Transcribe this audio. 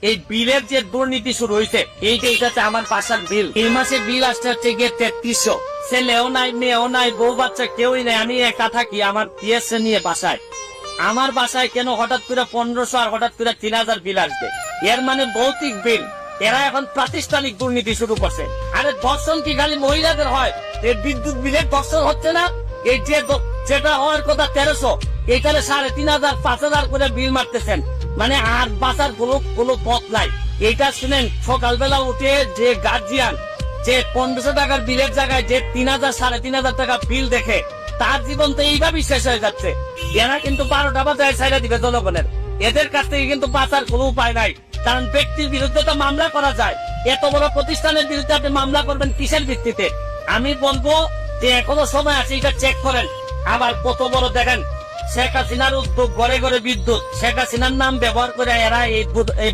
এই বিলের যে দুর্নীতি শুরু হয়েছে এইটাতে আমার বাসার বিল এই মাসে বিল আসতে হচ্ছে গিয়ে 3300। ছেলেও নাই, মেয়েও নাই, বউ বাচ্চা কেউই নাই, আমি একা থাকি আমার পিএসএ নিয়ে বাসায়। আমার বাসায় কেন হঠাৎ করে 1500 আর হঠাৎ করে 3000 বিল আসবে? এর মানে ভৌতিক বিল। এরা এখন প্রাতিষ্ঠানিক দুর্নীতি শুরু করছে। আরে ধর্ষণ কি খালি মহিলাদের হয়? এই বিদ্যুৎ বিলের ধর্ষণ হচ্ছে না? এই যেটা হওয়ার কথা 1300, এইখানে 3500 5000 করে বিল মারতেছেন। মানে আর বাঁচার কোনো পথ নাই। এইটা শুনেন, সকালবেলা উঠে যে গার্জিয়ান যে 1500 টাকার বিলের জায়গায় যে 3000 3500 টাকা বিল দেখে, তার জীবন তো এইভাবেই শেষ হয়ে যাচ্ছে। এরা কিন্তু 12টা বাজায় ছাইড়া দিবে জনগণের। এদের কাছ থেকে কিন্তু বাঁচার কোনো উপায় নাই। কারণ ব্যক্তির বিরুদ্ধে তো মামলা করা যায়, এত বড় প্রতিষ্ঠানের বিরুদ্ধে আপনি মামলা করবেন কিসের ভিত্তিতে? আমি বলবো যে এখনো সময় আছে, এটা চেক করেন। আবার কত বড় দেখেন, শেখ হাসিনার উদ্যোগ, ঘরে ঘরে বিদ্যুৎ, শেখ হাসিনার নাম ব্যবহার করে এরা এই